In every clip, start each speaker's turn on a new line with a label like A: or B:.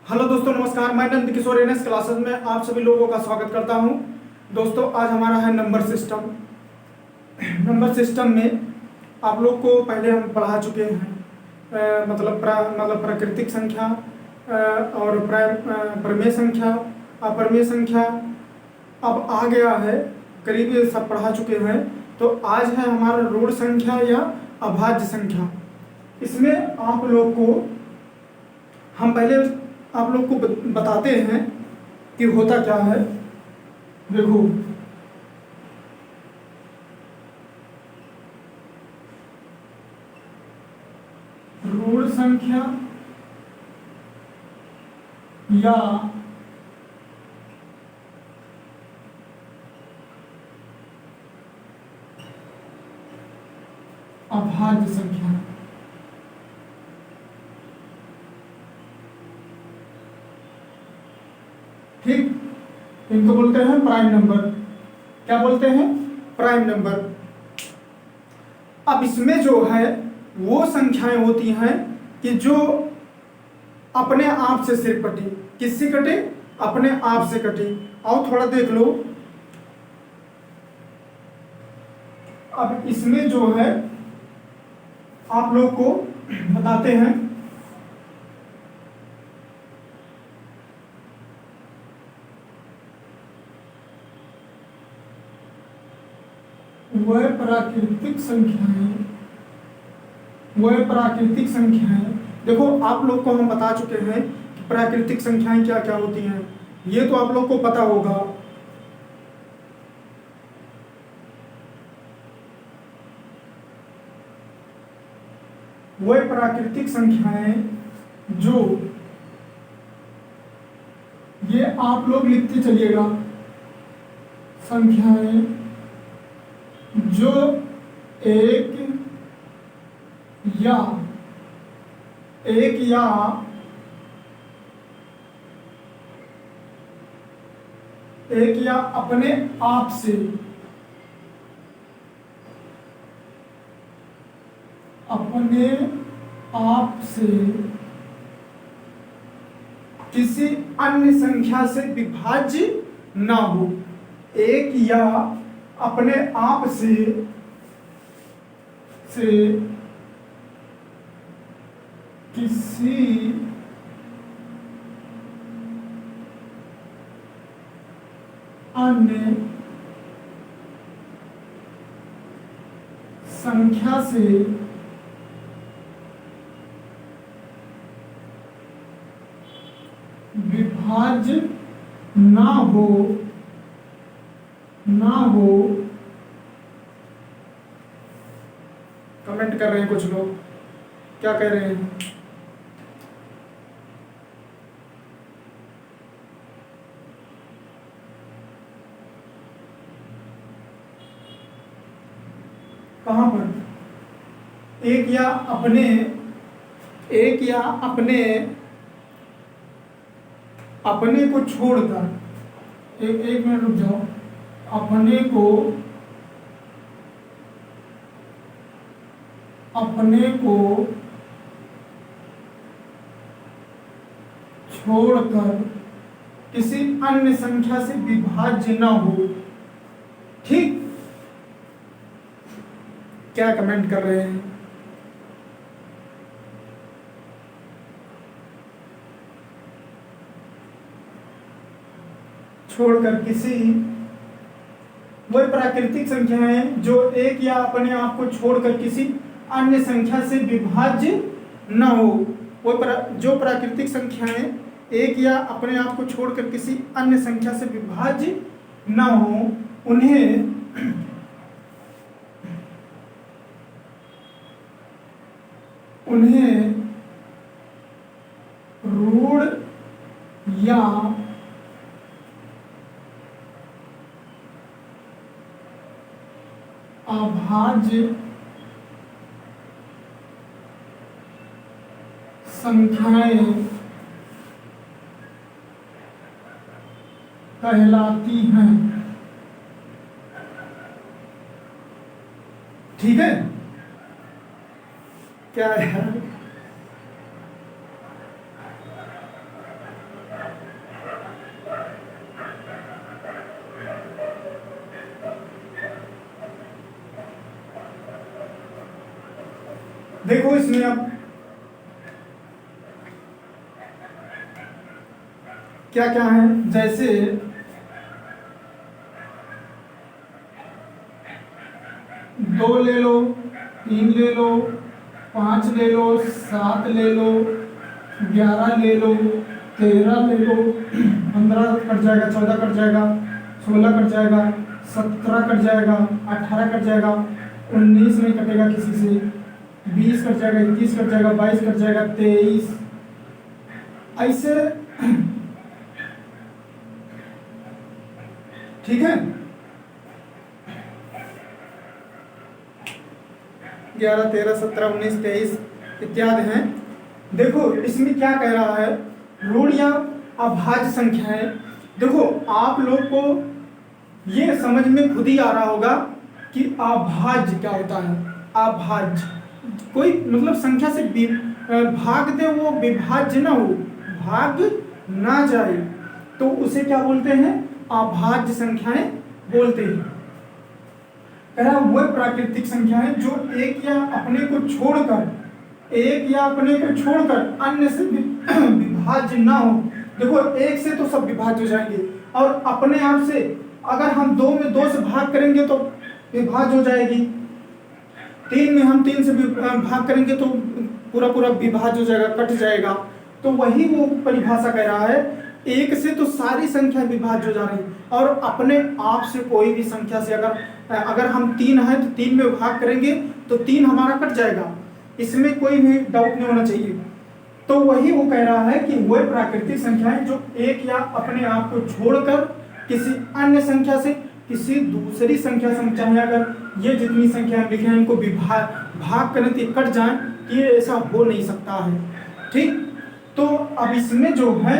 A: Hello दोस्तों, नमस्कार। मैं नंद किशोर एनएस क्लासेस में आप सभी लोगों का स्वागत करता हूं। दोस्तों, आज हमारा है नंबर सिस्टम। नंबर सिस्टम में आप लोग को पहले हम पढ़ा चुके हैं। मतलब प्राकृतिक संख्या और प्रमेय संख्या, अपरमेय संख्या अब आ गया है, करीब ये सब पढ़ा चुके हैं। तो आज है हमारा ऋण संख्या या अभाज्य संख्या। इसमें आप लोग को हम पहले आप लोग को बताते हैं कि होता क्या है। देखो, ऋण संख्या या अभाज्य संख्या, ठीक, इनको बोलते हैं प्राइम नंबर। क्या बोलते हैं? Prime number. अब इसमें जो है वो संख्याएं होती हैं कि जो अपने आप से सिर कटी। किससे कटे? अपने आप से कटी। आओ थोड़ा देख लो। अब इसमें जो है आप लोग को बताते हैं। वह प्राकृतिक संख्याएं, देखो आप लोग को हम बता चुके हैं कि प्राकृतिक संख्याएं क्या क्या होती हैं। ये तो आप लोग को पता होगा। वह प्राकृतिक संख्याएं जो, ये आप लोग लिखते चलिएगा, संख्याएं जो एक या अपने आप से किसी अन्य संख्या से विभाज्य ना हो। एक या अपने आप से किसी अन्य संख्या से विभाज्य ना हो कमेंट कर रहे हैं कुछ लोग। क्या कह रहे हैं? कहां पर? एक या अपने को छोड़कर, एक मिनट रुक जाओ। अपने को छोड़कर किसी अन्य संख्या से विभाज्य ना हो। ठीक, क्या कमेंट कर रहे हैं? छोड़कर किसी, वह प्राकृतिक संख्याएं जो एक या अपने आप को छोड़कर किसी अन्य संख्या से विभाज्य न हो। जो प्राकृतिक संख्याएं एक या अपने आप को छोड़कर किसी अन्य संख्या से विभाज्य न हो, उन्हें ऋण या अभाज्य संख्याएं कहलाती हैं। ठीक है? क्या है? देखो इसमें अब क्या क्या है, जैसे 2 ले लो, 3 ले लो, 5 ले लो, 7 ले लो, 11 ले लो, 13 ले लो, 15 कट जाएगा, 14 कट जाएगा, 16 कट जाएगा, 17 कट जाएगा, 18 कट जाएगा, 19 नहीं कटेगा किसी से, 20 कट जाएगा, 21 कट जाएगा, 22 कट जाएगा, 23, ऐसे। ठीक है, 11, 13, 17, 19, 23 इत्यादि हैं। देखो इसमें क्या कह रहा है, ऋण या अभाज्य संख्याएं। देखो आप लोग को ये समझ में खुद ही आ रहा होगा कि अभाज्य क्या होता है। अभाज्य कोई मतलब संख्या से भाग दे, वो विभाज्य ना हो, भाग ना जाए, तो उसे क्या बोलते हैं, अभाज्य संख्याएं बोलते हैं। कह रहा वह प्राकृतिक संख्याएं जो एक या अपने को छोड़कर अन्य से विभाज्य ना हो। देखो एक से तो सब विभाज्य हो जाएंगे, और अपने आप से अगर हम 2 में 2 से भाग करेंगे तो विभाज्य हो जाएगी, 3 में हम 3 से भाग करेंगे तो पूरा पूरा विभाज्य हो जाएगा, कट जाएगा। तो वही वो परिभाषा कह रहा है, एक से तो सारी संख्या विभाज्य हो जा रही, और अपने आप से कोई भी संख्या से अगर हम 3 हैं तो 3 में भाग करेंगे तो 3 हमारा कट जाएगा, इसमें कोई भी डाउट नहीं होना चाहिए। तो वही वो कह रहा है कि वह प्राकृतिक संख्याएं जो एक या अपने आप को छोड़कर किसी अन्य संख्या से किसी दूसरी संख्या से, चाहे अगर ये जितनी संख्या लिखे हैं इनको भाग करें तो कट जाए, ये ऐसा हो नहीं सकता है। ठीक, तो अब इसमें जो है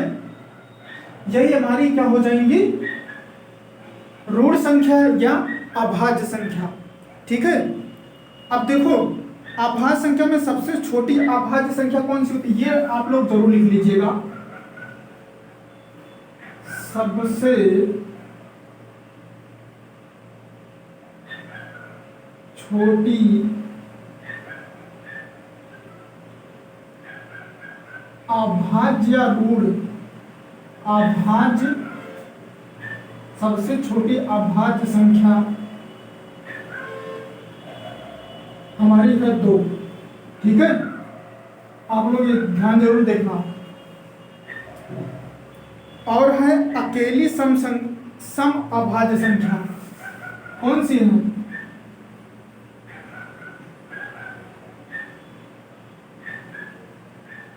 A: यही हमारी क्या हो जाएंगी, ऋण संख्या या अभाज्य संख्या। ठीक है, अब देखो अभाज्य संख्या में सबसे छोटी अभाज्य संख्या कौन सी होती है, ये आप लोग जरूर लिख लीजिएगा। सबसे छोटी अभाज्य या ऋण अभाज्य, सबसे छोटी अभाज्य संख्या हमारी है 2। ठीक है, आप लोग ये ध्यान जरूर देखना। और है अकेली सम अभाज्य संख्या, कौन सी है,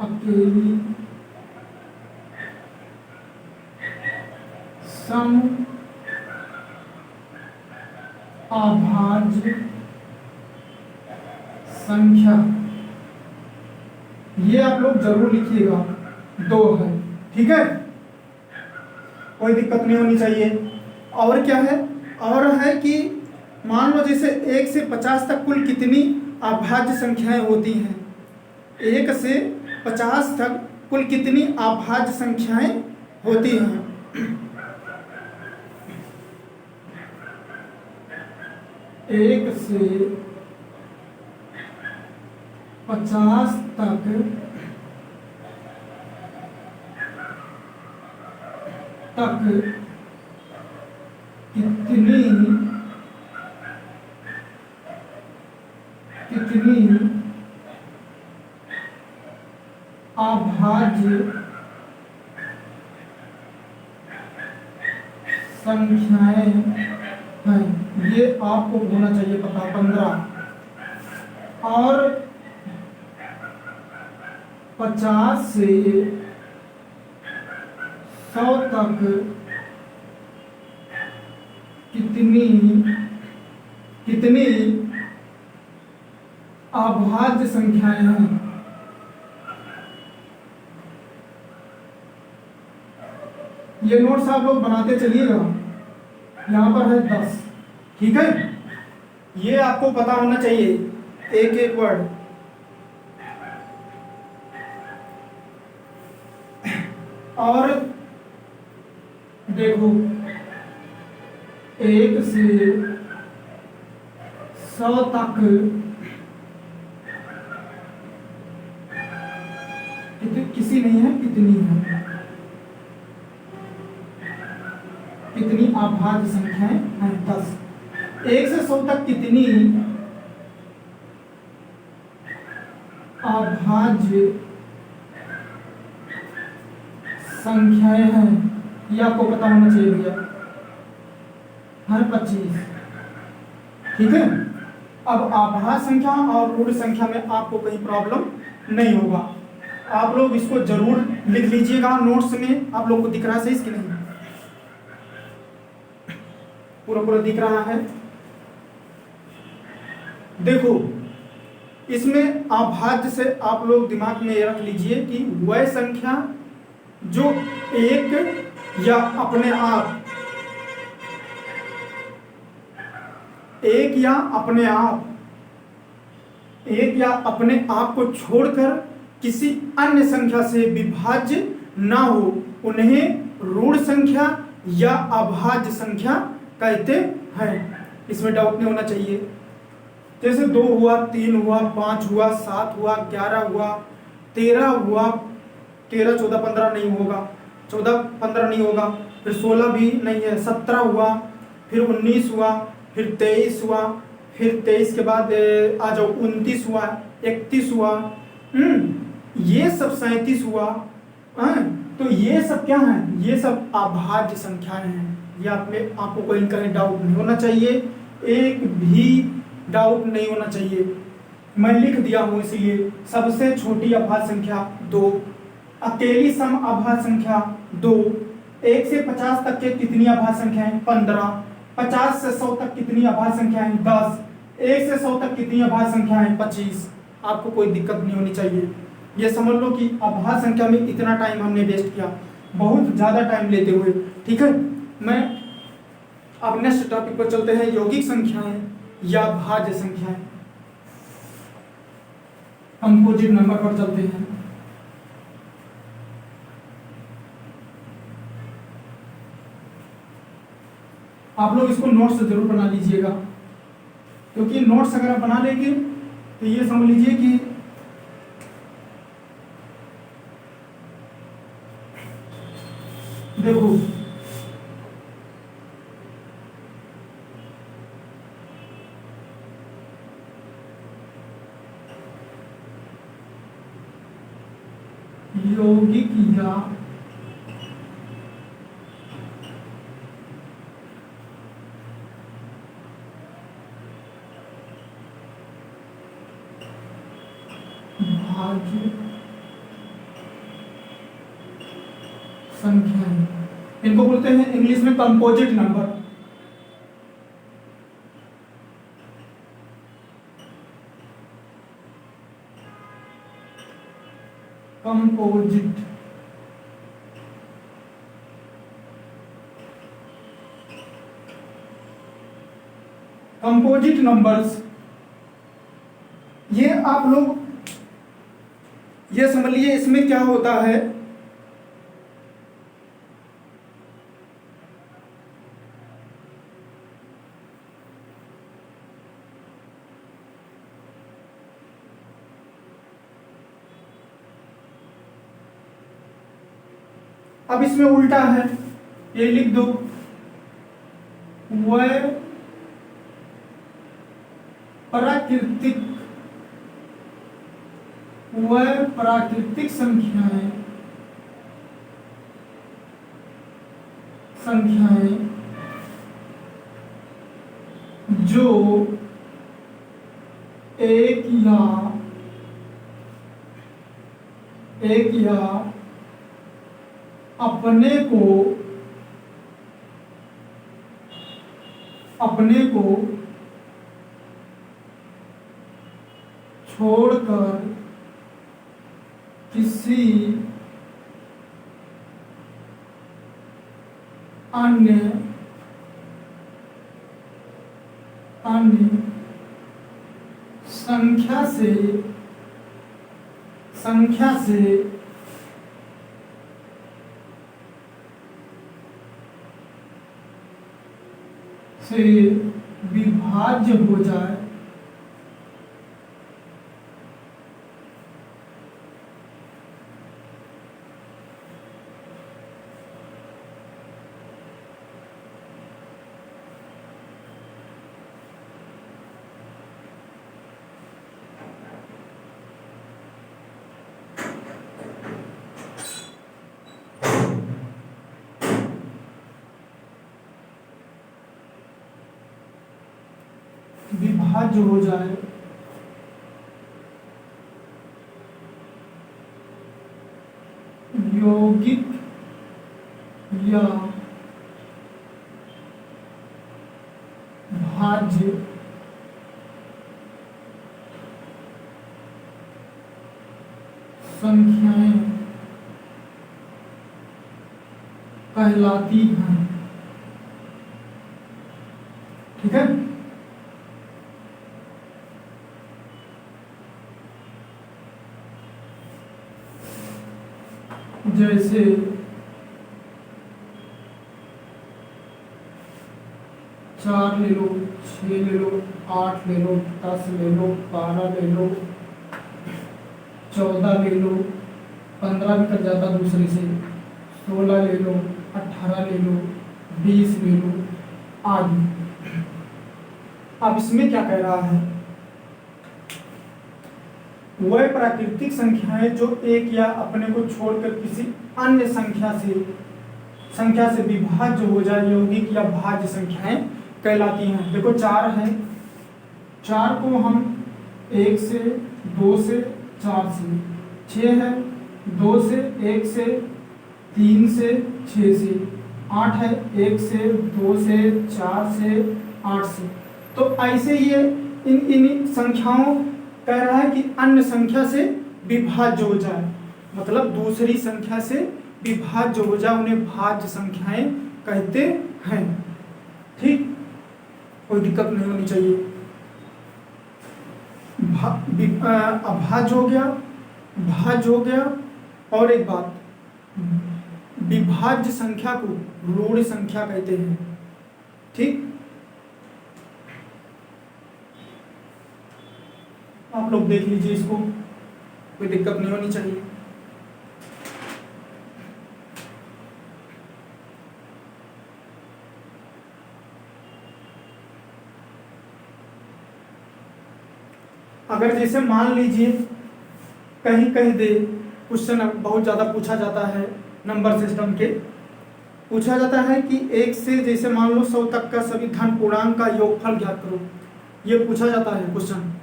A: अकेली सम अभाज्य संख्या, ये आप लोग जरूर लिखिएगा, 2 है। ठीक है, कोई दिक्कत नहीं होनी चाहिए। और क्या है, और है कि मान लो जैसे 1 से 50 तक कुल कितनी अभाज्य संख्याएं होती हैं, 1 से 50 तक कुल कितनी अभाज्य संख्याएं होती हैं। 1 से 50 तक कितनी अभाज्य संख्याएं हैं, ये आपको होना चाहिए पता, 15। और 50 से 100 तक कितनी अभाज्य संख्याएं हैं। ये नोट्स आप लोग बनाते चलिएगा, यहाँ पर है 10। ठीक है, ये आपको पता होना चाहिए एक एक वर्ड। और देखो 1 से 100 तक कैसी नहीं है, कितनी है, कितनी अभाज्य संख्याएं हैं 10। 1 से 100 तक कितनी अभाज्य संख्याएं हैं, ये आपको पता होना चाहिए भैया। हर 25। ठीक है। अब अभाज्य संख्या और ऋण संख्या में आपको कहीं प्रॉब्लम नहीं होगा। आप लोग इसको जरूर लिख लीजिएगा नोट्स में। आप लोग को दिख रहा है सही इसकी नहीं, पूरा पूरा दिख रहा है। देखो इसमें अभाज्य से आप लोग दिमाग में ये रख लीजिए कि वह संख्या जो एक या अपने आप को छोड़कर किसी अन्य संख्या से विभाज्य ना हो, उन्हें ऋण संख्या या अभाज्य संख्या कहते हैं। इसमें डाउट नहीं होना चाहिए। जैसे 2 हुआ, 3 हुआ, 5 हुआ, 7 हुआ, 11 हुआ, 13 हुआ, 13, 14, 15 नहीं होगा, 14, 15 नहीं होगा, फिर 16 भी नहीं है, 17 हुआ, फिर 19 हुआ, फिर 23 हुआ, फिर 23 के बाद आ जाओ 29 हुआ, 31 हुआ, ये सब 37 हुआ। तो ये सब क्या है? ये सब अभाज्य संख्याएं हैं। ये आपको कोई कहीं डाउट नहीं होना चाहिए, एक भी डाउट नहीं होना चाहिए। मैं लिख दिया हूं इसीलिए। सबसे छोटी अभाज्य संख्या 2, अकेली सम अभाज्य संख्या 2, 1 से 50 तक के कितनी अभाज्य संख्याएं? 15, 50 से 100 तक कितनी अभाज्य संख्याएं? 10, 1 से 100 तक कितनी अभाज्य संख्याएं? 25। आपको कोई दिक्कत नहीं होनी चाहिए। ये समझ लो कि अभाज्य संख्या में इतना टाइम हमने वेस्ट किया, बहुत ज्यादा टाइम लेते हुए। ठीक है, मैं अब नेक्स्ट टॉपिक पर चलते हैं, यौगिक संख्याएं या भाज्य संख्याएं। कंपोजिट नंबर पर चलते हैं। आप लोग इसको नोट्स जरूर बना लीजिएगा, क्योंकि नोट्स अगर आप बना लेंगे तो ये समझ लीजिए कि देखो यौगिक या भाज्य संख्याएं, इनको बोलते हैं इंग्लिश में composite number. Composite composite numbers, ये आप लोग ये समझ लीजिए। इसमें क्या होता है, अब इसमें उल्टा है, ये लिख दो, वह प्राकृतिक संख्याएं जो एक या अपने को छोड़कर किसी अन्य संख्या से विभाज्य हो जाए, विभाज्य हो जाए यौगिक या भाज्य संख्याएं कहलाती हैं। ठीक है, जैसे 4 ले लो, 6 ले लो, 8 ले लो, 10 ले लो, 12 ले लो, 14 ले लो, 15 भी कट जाता दूसरे से, 16 ले लो, 18 ले लो, 20 ले लो आदि। अब इसमें क्या कह रहा है, वह प्राकृतिक संख्याएं जो एक या अपने को छोड़कर किसी अन्य संख्या से विभाज्य हो जाए यौगिक या भाज्य संख्याएं कहलाती हैं। देखो 4 है, 4 को हम 1 से, 2 से, 4 से, 6 है, 2 से, 1 से, 3 से, 6 से, 8 है, 1 से, 2 से, 4 से, 8 से। तो ऐसे ही इन संख्याओं कह रहा है कि अन्य संख्या से विभाज्य हो जाए, मतलब दूसरी संख्या से विभाज्य हो जाए, उन्हें भाज्य संख्याएं कहते हैं। ठीक, कोई दिक्कत नहीं होनी चाहिए। अभाज्य हो गया, भाज्य हो गया, और एक बात, विभाज्य संख्या को ऋण संख्या कहते हैं। ठीक, आप लोग देख लीजिए इसको, कोई दिक्कत नहीं होनी चाहिए। अगर जैसे मान लीजिए कहीं कहीं दे क्वेश्चन बहुत ज़्यादा पूछा जाता है, नंबर सिस्टम के पूछा जाता है कि 1 से जैसे मान लो 100 तक का सभी धन पूर्णांक का योगफल ज्ञात करो, ये पूछा जाता है क्वेश्चन।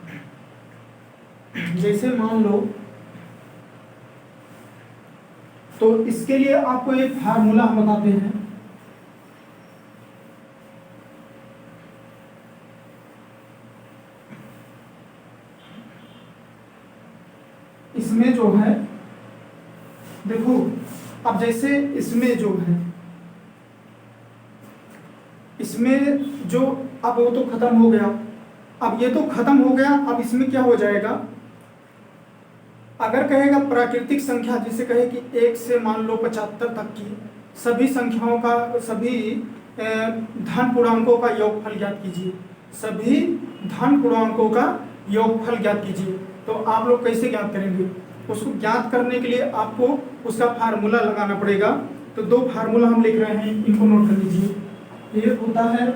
A: जैसे मान लो, तो इसके लिए आपको एक फार्मूला हम बताते हैं। इसमें जो है देखो, अब जैसे इसमें जो है, इसमें जो अब वो तो खत्म हो गया, अब ये तो खत्म हो गया। अब इसमें क्या हो जाएगा, अगर कहेगा प्राकृतिक संख्या, जैसे कहे कि 1 से मान लो 75 तक की सभी संख्याओं का, सभी धन पूर्णांकों का योगफल ज्ञात कीजिए, सभी धन पूर्णांकों का योगफल ज्ञात कीजिए। तो आप लोग कैसे ज्ञात करेंगे, उसको ज्ञात करने के लिए आपको उसका फार्मूला लगाना पड़ेगा। तो 2 फार्मूला हम लिख रहे हैं, इनको नोट कर लीजिए। एक होता है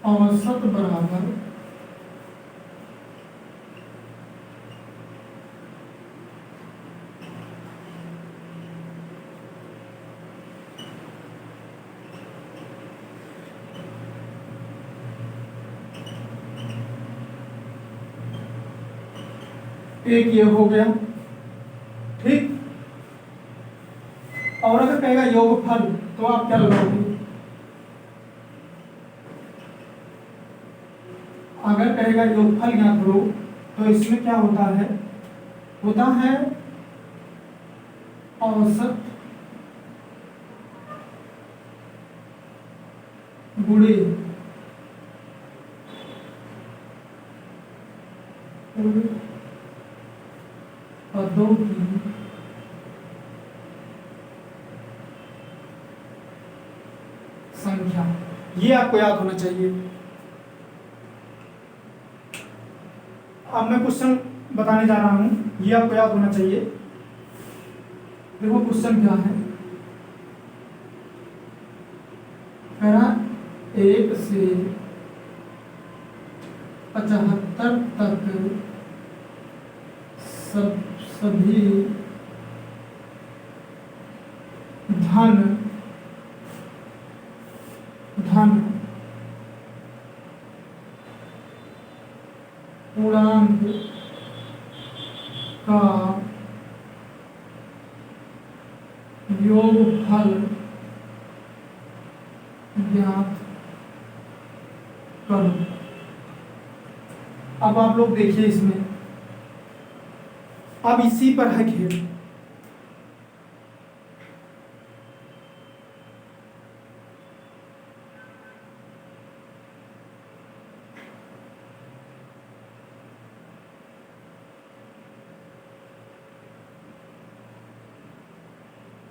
A: औसत बराबर एक, ये हो गया। ठीक, और अगर कहेगा योगफल तो आप क्या लगाओगे, अगर कहेगा योगफल ज्ञात करो तो इसमें क्या होता है, होता है औसत गुणे पदों की संख्या। ये आपको याद होना चाहिए। अब मैं क्वेश्चन बताने जा रहा हूं, ये आपको याद होना चाहिए। देखो क्वेश्चन क्या है, कह रहा 1 से 75 तक सभी धन पूर्णांक का योगफल ज्ञात करो। अब आप लोग देखिए इसमें, अब इसी पर है खेल।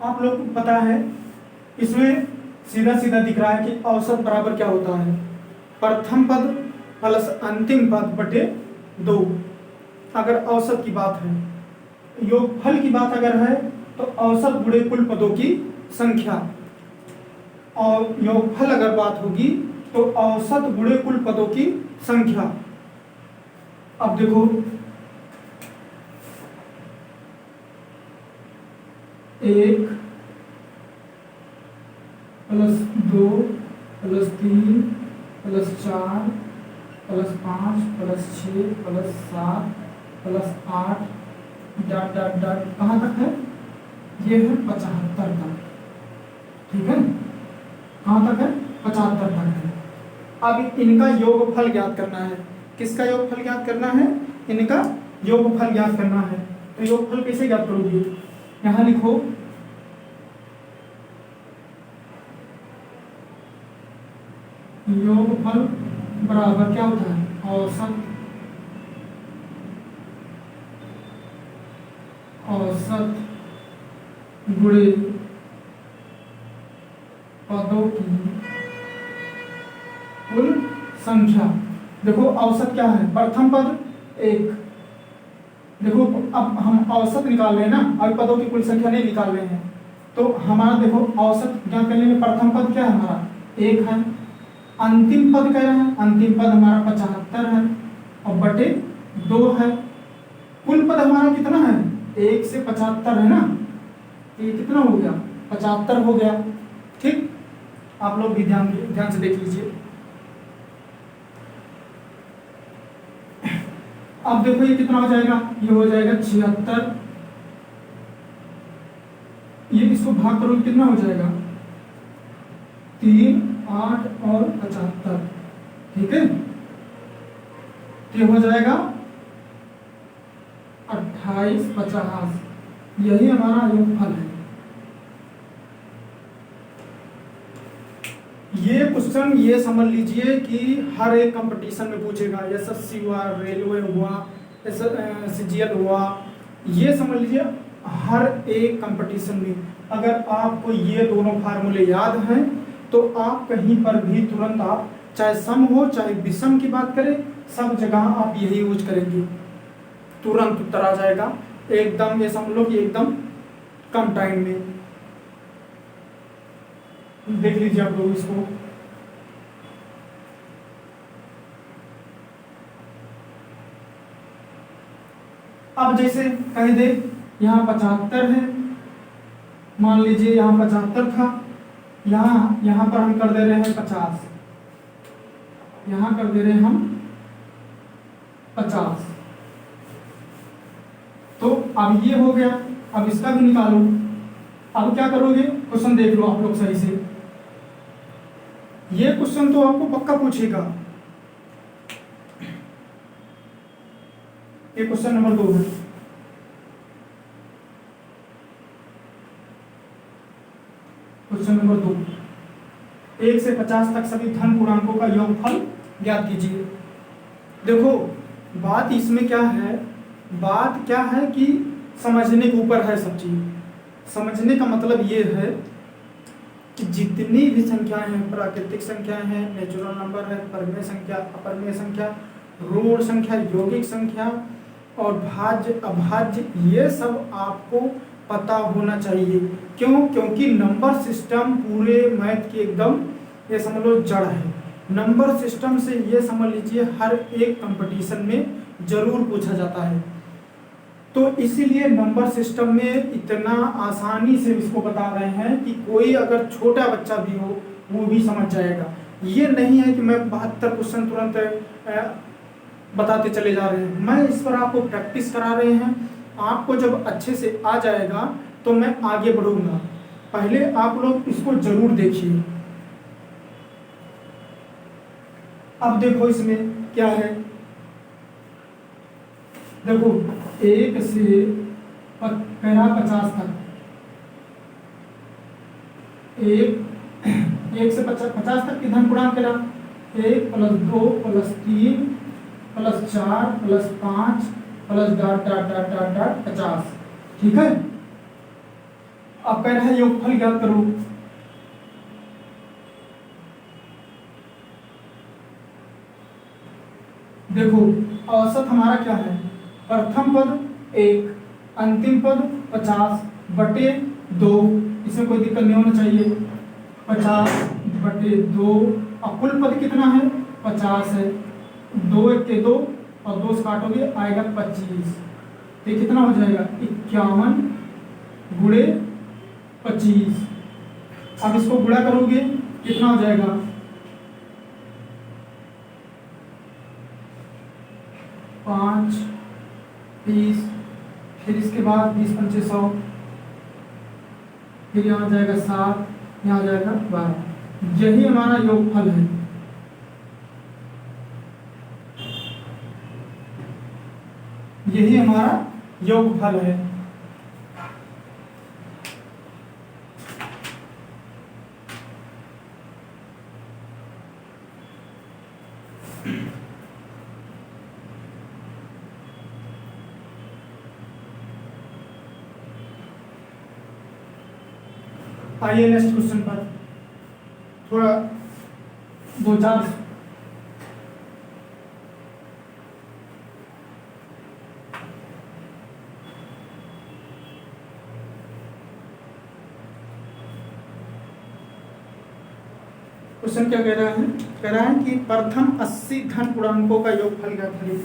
A: आप लोग को पता है इसमें सीधा सीधा दिख रहा है कि औसत बराबर क्या होता है, प्रथम पद प्लस अंतिम पद बटे 2। अगर औसत की बात है, योगफल की बात अगर है तो औसत गुणे कुल पदों की संख्या, और योगफल अगर बात होगी तो औसत गुणे कुल पदों की संख्या। अब देखो 1 plus 2 plus 3 plus 4 plus 5 plus 6 plus 7 plus 8 dot dot dot कहाँ तक है, ये है 75 तक। ठीक है, कहाँ तक है, 75 तक है। अब इनका योगफल ज्ञात करना है। किसका योगफल ज्ञात करना है, इनका योगफल ज्ञात करना है। तो योगफल कैसे ज्ञात करोगे, यहाँ लिखो योगफल बराबर क्या होता है, औसत गुणे पदों की कुल संख्या। देखो औसत क्या है, प्रथम पद 1। देखो अब हम औसत निकाल रहे हैं ना, अभी पदों की कुल संख्या नहीं निकाल रहे हैं। तो हमारा देखो औसत ज्ञात करने में प्रथम पद क्या है, हमारा 1 है। अंतिम पद क्या है, अंतिम पद हमारा 75 है और बटे 2 है। कुल पद हमारा कितना है, 1 से 75 है ना, ये कितना हो गया, 75 हो गया। ठीक, आप लोग भी ध्यान से देख लीजिए। अब देखो ये कितना हो जाएगा, ये हो जाएगा 76। ये इसको भाग करो कितना हो जाएगा, 3, 8 और 75। ठीक है, ये हो जाएगा 28, 50। यही हमारा योगफल है। ये क्वेश्चन ये समझ लीजिए कि हर एक कंपटीशन में पूछेगा। एसएससी हुआ, रेलवे हुआ, सीजीएल हुआ, ये समझ लीजिए हर एक कंपटीशन में अगर आपको ये दोनों फार्मूले याद हैं तो आप कहीं पर भी तुरंत, आप चाहे सम हो चाहे विषम की बात करें, सब जगह आप यही यूज करेंगे, तुरंत उत्तर आ जाएगा एकदम। ये समझ लो कि एकदम कम टाइम में। देख लीजिए आप लोग इसको, अब जैसे कह दे यहाँ 75 है, मान लीजिए यहाँ 75 था, यहाँ पर हम कर दे रहे हैं 50, यहाँ कर दे रहे हैं हम 50। तो अब ये हो गया, अब इसका भी निकालो। अब क्या करोगे, क्वेश्चन देख लो आप लोग सही से। ये क्वेश्चन तो आपको पक्का पूछेगा। ये क्वेश्चन नंबर 2 है। क्वेश्चन नंबर 2, 1 से 50 तक सभी धन पूर्णांकों का योगफल ज्ञात कीजिए। देखो बात इसमें क्या है, बात क्या है कि समझने के ऊपर है सब चीज। समझने का मतलब ये है कि जितनी भी संख्याएं हैं, प्राकृतिक संख्याएं हैं, नेचुरल नंबर है, परमेय संख्या, अपरमेय संख्या, ऋण संख्या, यौगिक संख्या और भाज्य अभाज्य, ये सब आपको पता होना चाहिए। क्यों? क्योंकि नंबर सिस्टम पूरे मैथ की एकदम ये समझ लो जड़ है। नंबर सिस्टम से ये समझ लीजिए हर एक कंपटीशन में जरूर पूछा जाता है। तो इसीलिए नंबर सिस्टम में इतना आसानी से इसको बता रहे हैं कि कोई अगर छोटा बच्चा भी हो वो भी समझ जाएगा। ये नहीं है कि मैं 72 क्वेश्चन तुरंत बताते चले जा रहे हैं, मैं इस पर आपको प्रैक्टिस करा रहे हैं। आपको जब अच्छे से आ जाएगा तो मैं आगे बढ़ूंगा। पहले आप लोग इसको जरूर देखिए। अब देखो इसमें क्या है, देखो 1 से 50 तक, 1 से 50 तक की धन पूर्णांक करा, 1 + 2 + 3 + 4 + 5 + dot dot dot dot dot 50। ठीक है, अब कह रहा है योगफल ज्ञात करो। देखो औसत हमारा क्या है, प्रथम पद 1, अंतिम पद 50/2, इसमें कोई दिक्कत नहीं होना चाहिए। 50/2 और कुल पद कितना है, 50 है। 2 1 के 2 और 2 से काटोगे आएगा 25। तो कितना हो जाएगा, 51 × 25। अब इसको गुणा करोगे कितना हो जाएगा, 5 30, फिर इसके बाद 20 पंचे 100, फिर यहाँ जाएगा 7, यहाँ जाएगा 12। यही हमारा योगफल है। यही हमारा योगफल है। आइए नेक्स्ट क्वेश्चन पर थोड़ा 2-4 क्वेश्चन क्या कह रहा है, कह रहा है कि प्रथम 80 धन पूर्णांकों का योगफल ज्ञात करें।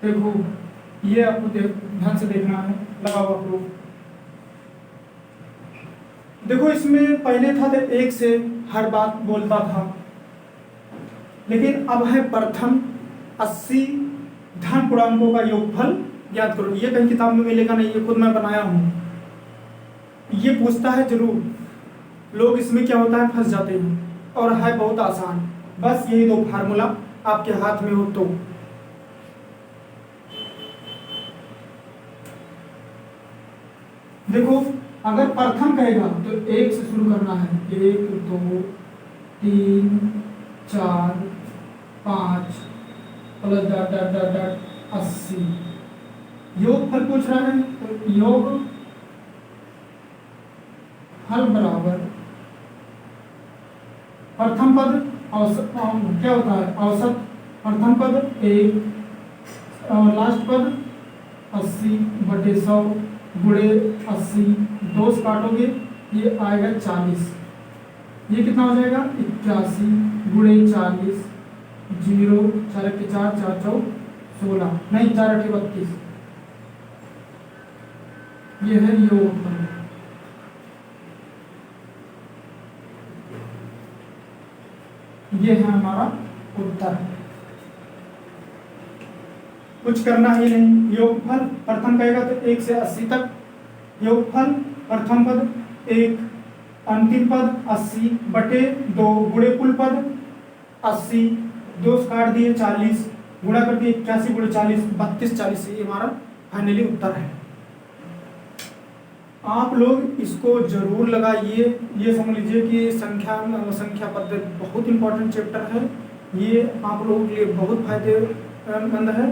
A: देखो ये आपको ध्यान से देखना है, लगा हुआ प्रूफ। देखो इसमें पहले था तो 1 से हर बात बोलता था, लेकिन अब है प्रथम 80 धन पूर्णांकों का योगफल याद करो। ये कहीं किताब में मिलेगा नहीं, ये खुद मैं बनाया हूं। ये पूछता है जरूर, लोग इसमें क्या होता है फंस जाते हैं, और है बहुत आसान। बस यही 2 फार्मूला आपके हाथ में हो तो। देखो अगर प्रथम कहेगा तो 1 से शुरू करना है, 1 2 3 4 5 plus dot dot dot dot 80। योग फल पूछ रहा है तो योग फल बराबर प्रथम पद औसत क्या होता है, औसत प्रथम पद 1 और लास्ट पद 80/100 गुणे 80, 2 से काटोगे ये आएगा 40। ये कितना हो जाएगा 81 गुणे 40, 0 4 के 4 4 4 16 नहीं 4 8 32। ये है योगफल। ये है हमारा उत्तर। कुछ करना ही नहीं। योगफल प्रथम कहेगा तो 1 से 80 तक, योगफल प्रथम पद 1, अंतिम पद 80/2 गुणे कुल पद 80, 2 से काट दिए 40, गुणा कर दिए 81 गुणे 40 32 40। ये हमारा फाइनली उत्तर है। आप लोग इसको जरूर लगाइए। ये समझ लीजिए कि संख्या पद्धति बहुत इंपॉर्टेंट चैप्टर है, ये आप लोगों के लिए बहुत फायदेमंद है।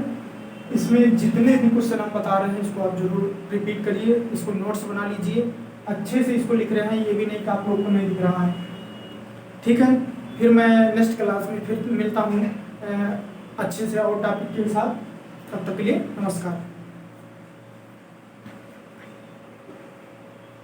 A: इसमें जितने भी क्वेश्चन हम बता रहे हैं इसको आप जरूर रिपीट करिए, इसको नोट्स बना लीजिए, अच्छे से इसको लिख रहे हैं, ये भी नहीं कि आप लोगों को नहीं दिख रहा है। ठीक है, फिर मैं नेक्स्ट क्लास में फिर मिलता हूँ अच्छे से और टॉपिक के साथ। तब तक के लिए नमस्कार।